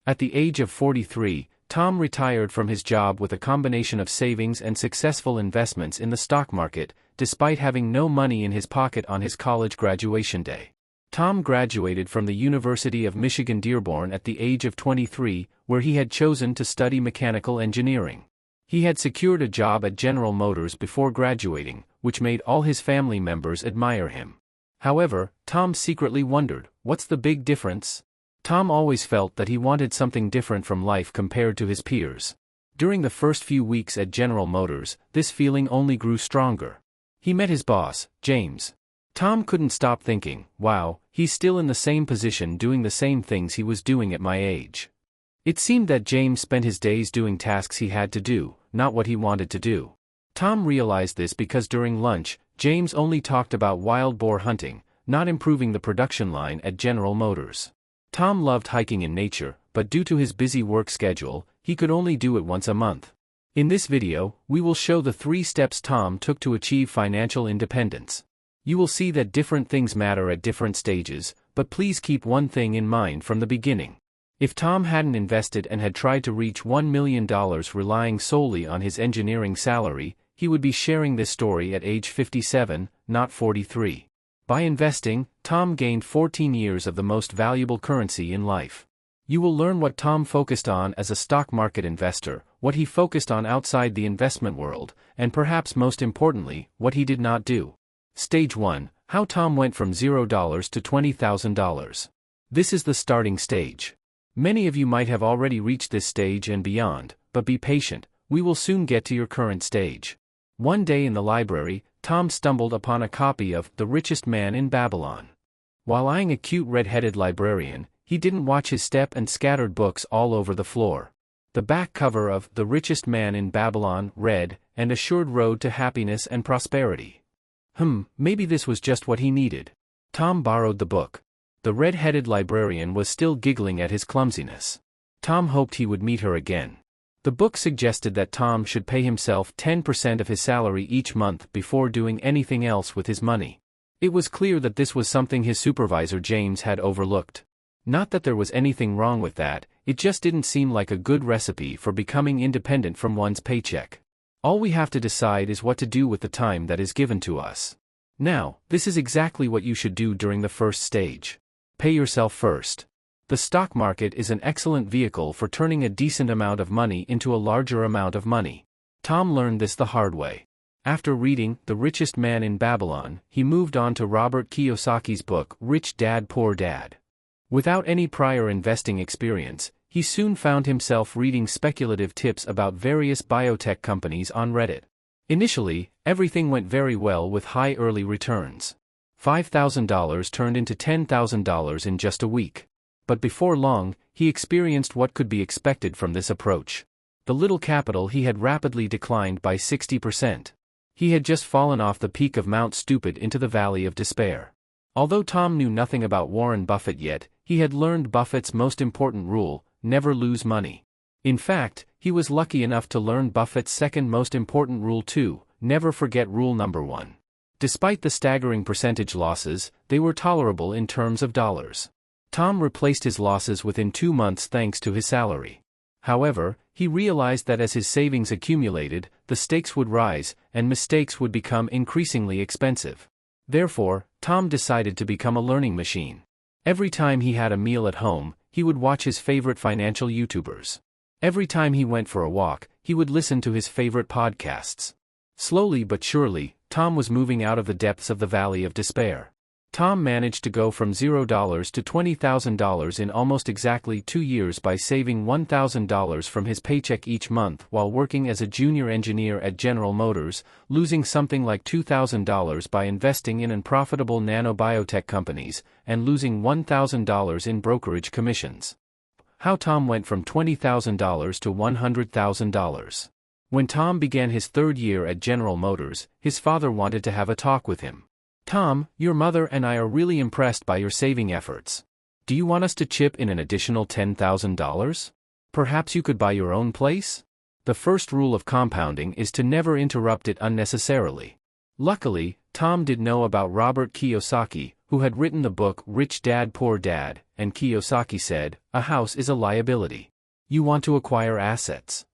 At the age of 43, Tom retired from his job with a combination of savings and successful investments in the stock market, despite having no money in his pocket on his college graduation day. Tom graduated from the University of Michigan Dearborn at the age of 23, where he had chosen to study mechanical engineering. He had secured a job at General Motors before graduating, which made all his family members admire him. However, Tom secretly wondered, what's the big difference? Tom always felt that he wanted something different from life compared to his peers. During the first few weeks at General Motors, this feeling only grew stronger. He met his boss, James. Tom couldn't stop thinking, wow, he's still in the same position doing the same things he was doing at my age. It seemed that James spent his days doing tasks he had to do, not what he wanted to do. Tom realized this because during lunch, James only talked about wild boar hunting, not improving the production line at General Motors. Tom loved hiking in nature, but due to his busy work schedule, he could only do it once a month. In this video, we will show the 3 steps Tom took to achieve financial independence. You will see that different things matter at different stages, but please keep one thing in mind from the beginning. If Tom hadn't invested and had tried to reach $1 million relying solely on his engineering salary, he would be sharing this story at age 57, not 43. By investing, Tom gained 14 years of the most valuable currency in life. You will learn what Tom focused on as a stock market investor, what he focused on outside the investment world, and perhaps most importantly, what he did not do. Stage 1. How Tom went from $0 to $20,000. This is the starting stage. Many of you might have already reached this stage and beyond, but be patient, we will soon get to your current stage. One day in the library, Tom stumbled upon a copy of The Richest Man in Babylon. While eyeing a cute red-headed librarian, he didn't watch his step and scattered books all over the floor. The back cover of The Richest Man in Babylon read, "An Assured Road to Happiness and Prosperity." Maybe this was just what he needed. Tom borrowed the book. The red-headed librarian was still giggling at his clumsiness. Tom hoped he would meet her again. The book suggested that Tom should pay himself 10% of his salary each month before doing anything else with his money. It was clear that this was something his supervisor James had overlooked. Not that there was anything wrong with that, it just didn't seem like a good recipe for becoming independent from one's paycheck. All we have to decide is what to do with the time that is given to us. Now, this is exactly what you should do during the first stage. Pay yourself first. The stock market is an excellent vehicle for turning a decent amount of money into a larger amount of money. Tom learned this the hard way. After reading The Richest Man in Babylon, he moved on to Robert Kiyosaki's book Rich Dad Poor Dad. Without any prior investing experience, he soon found himself reading speculative tips about various biotech companies on Reddit. Initially, everything went very well with high early returns. $5,000 turned into $10,000 in just a week. But before long, he experienced what could be expected from this approach. The little capital he had rapidly declined by 60%. He had just fallen off the peak of Mount Stupid into the valley of despair. Although Tom knew nothing about Warren Buffett yet, he had learned Buffett's most important rule: never lose money. In fact, he was lucky enough to learn Buffett's second most important rule too: never forget rule number 1. Despite the staggering percentage losses, they were tolerable in terms of dollars. Tom replaced his losses within 2 months thanks to his salary. However, he realized that as his savings accumulated, the stakes would rise, and mistakes would become increasingly expensive. Therefore, Tom decided to become a learning machine. Every time he had a meal at home, he would watch his favorite financial YouTubers. Every time he went for a walk, he would listen to his favorite podcasts. Slowly but surely, Tom was moving out of the depths of the valley of despair. Tom managed to go from $0 to $20,000 in almost exactly 2 years by saving $1,000 from his paycheck each month while working as a junior engineer at General Motors, losing something like $2,000 by investing in unprofitable nanobiotech companies, and losing $1,000 in brokerage commissions. How Tom went from $20,000 to $100,000. When Tom began his 3rd year at General Motors, his father wanted to have a talk with him. "Tom, your mother and I are really impressed by your saving efforts. Do you want us to chip in an additional $10,000? Perhaps you could buy your own place?" The first rule of compounding is to never interrupt it unnecessarily. Luckily, Tom did know about Robert Kiyosaki, who had written the book Rich Dad Poor Dad, and Kiyosaki said, "A house is a liability. You want to acquire assets."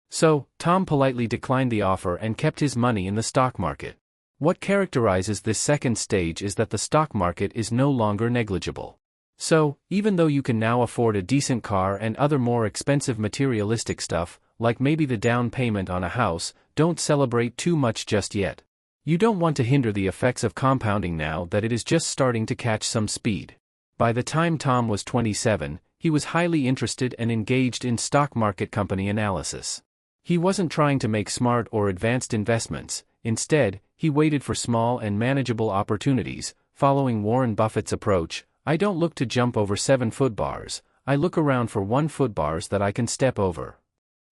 So, Tom politely declined the offer and kept his money in the stock market. What characterizes this second stage is that the stock market is no longer negligible. So, even though you can now afford a decent car and other more expensive materialistic stuff, like maybe the down payment on a house, don't celebrate too much just yet. You don't want to hinder the effects of compounding now that it is just starting to catch some speed. By the time Tom was 27, he was highly interested and engaged in stock market company analysis. He wasn't trying to make smart or advanced investments. Instead, he waited for small and manageable opportunities, following Warren Buffett's approach. "I don't look to jump over 7-foot bars, I look around for 1-foot bars that I can step over."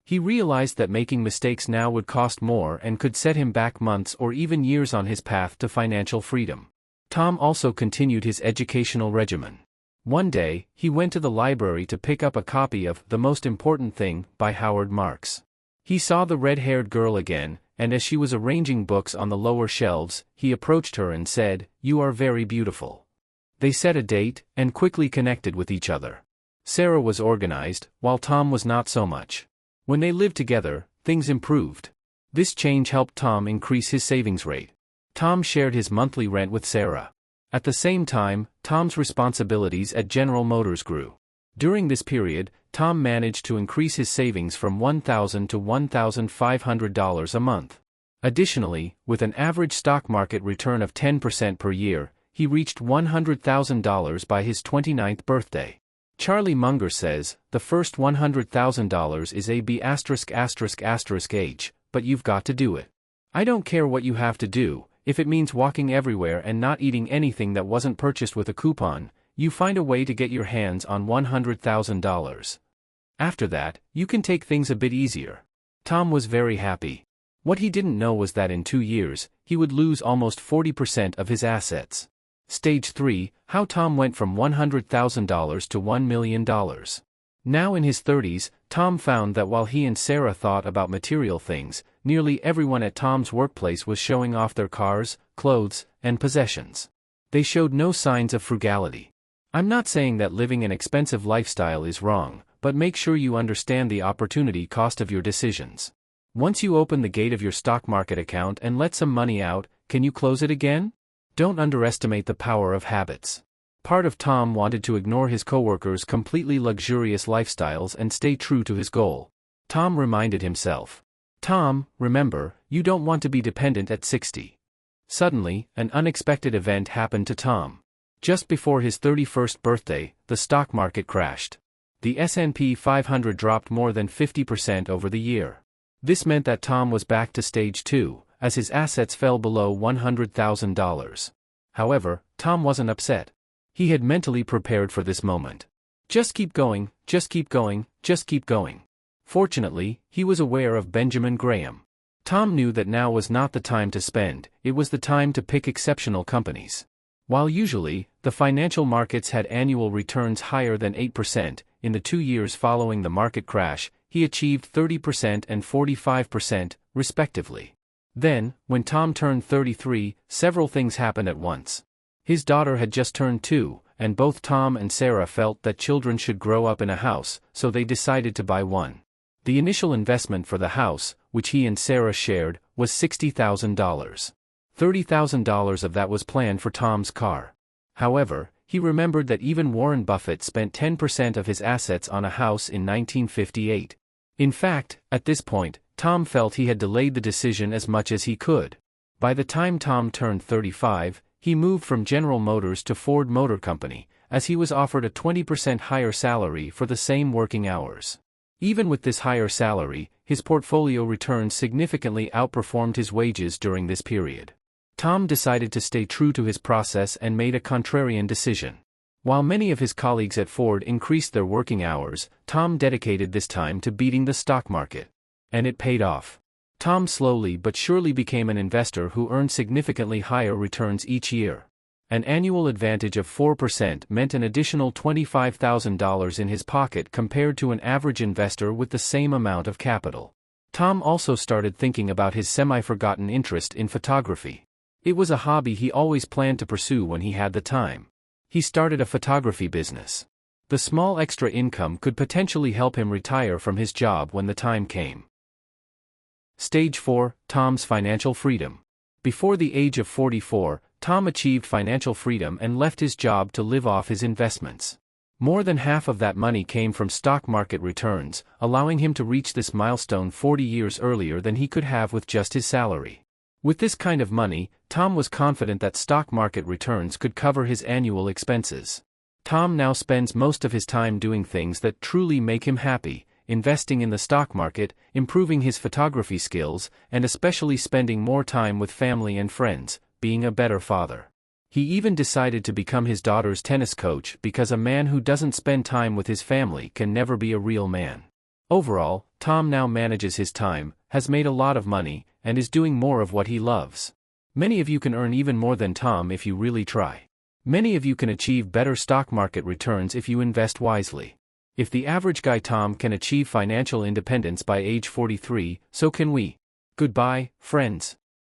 He realized that making mistakes now would cost more and could set him back months or even years on his path to financial freedom. Tom also continued his educational regimen. One day, he went to the library to pick up a copy of The Most Important Thing by Howard Marks. He saw the red-haired girl again, and as she was arranging books on the lower shelves, he approached her and said, "You are very beautiful." They set a date, and quickly connected with each other. Sarah was organized, while Tom was not so much. When they lived together, things improved. This change helped Tom increase his savings rate. Tom shared his monthly rent with Sarah. At the same time, Tom's responsibilities at General Motors grew. During this period, Tom managed to increase his savings from $1,000 to $1,500 a month. Additionally, with an average stock market return of 10% per year, he reached $100,000 by his 29th birthday. Charlie Munger says, "The first $100,000 is a B*********, but you've got to do it. I don't care what you have to do, if it means walking everywhere and not eating anything that wasn't purchased with a coupon, you find a way to get your hands on $100,000. After that, you can take things a bit easier." Tom was very happy. What he didn't know was that in 2 years, he would lose almost 40% of his assets. Stage 3, how Tom went from $100,000 to $1 million. Now in his 30s, Tom found that while he and Sarah thought about material things, nearly everyone at Tom's workplace was showing off their cars, clothes, and possessions. They showed no signs of frugality. I'm not saying that living an expensive lifestyle is wrong, but make sure you understand the opportunity cost of your decisions. Once you open the gate of your stock market account and let some money out, can you close it again? Don't underestimate the power of habits. Part of Tom wanted to ignore his coworkers' completely luxurious lifestyles and stay true to his goal. Tom reminded himself. "Tom, remember, you don't want to be dependent at 60. Suddenly, an unexpected event happened to Tom. Just before his 31st birthday, the stock market crashed. The S&P 500 dropped more than 50% over the year. This meant that Tom was back to stage 2, as his assets fell below $100,000. However, Tom wasn't upset. He had mentally prepared for this moment. Just keep going, just keep going, just keep going. Fortunately, he was aware of Benjamin Graham. Tom knew that now was not the time to spend, it was the time to pick exceptional companies. While usually, the financial markets had annual returns higher than 8%, in the 2 years following the market crash, he achieved 30% and 45%, respectively. Then, when Tom turned 33, several things happened at once. His daughter had just turned 2, and both Tom and Sarah felt that children should grow up in a house, so they decided to buy one. The initial investment for the house, which he and Sarah shared, was $60,000. $30,000 of that was planned for Tom's car. However, he remembered that even Warren Buffett spent 10% of his assets on a house in 1958. In fact, at this point, Tom felt he had delayed the decision as much as he could. By the time Tom turned 35, he moved from General Motors to Ford Motor Company, as he was offered a 20% higher salary for the same working hours. Even with this higher salary, his portfolio returns significantly outperformed his wages during this period. Tom decided to stay true to his process and made a contrarian decision. While many of his colleagues at Ford increased their working hours, Tom dedicated this time to beating the stock market. And it paid off. Tom slowly but surely became an investor who earned significantly higher returns each year. An annual advantage of 4% meant an additional $25,000 in his pocket compared to an average investor with the same amount of capital. Tom also started thinking about his semi-forgotten interest in photography. It was a hobby he always planned to pursue when he had the time. He started a photography business. The small extra income could potentially help him retire from his job when the time came. Stage 4, Tom's financial freedom. Before the age of 44, Tom achieved financial freedom and left his job to live off his investments. More than half of that money came from stock market returns, allowing him to reach this milestone 40 years earlier than he could have with just his salary. With this kind of money, Tom was confident that stock market returns could cover his annual expenses. Tom now spends most of his time doing things that truly make him happy, investing in the stock market, improving his photography skills, and especially spending more time with family and friends, being a better father. He even decided to become his daughter's tennis coach because a man who doesn't spend time with his family can never be a real man. Overall, Tom now manages his time, has made a lot of money, and is doing more of what he loves. Many of you can earn even more than Tom if you really try. Many of you can achieve better stock market returns if you invest wisely. If the average guy Tom can achieve financial independence by age 43, so can we. Goodbye, friends.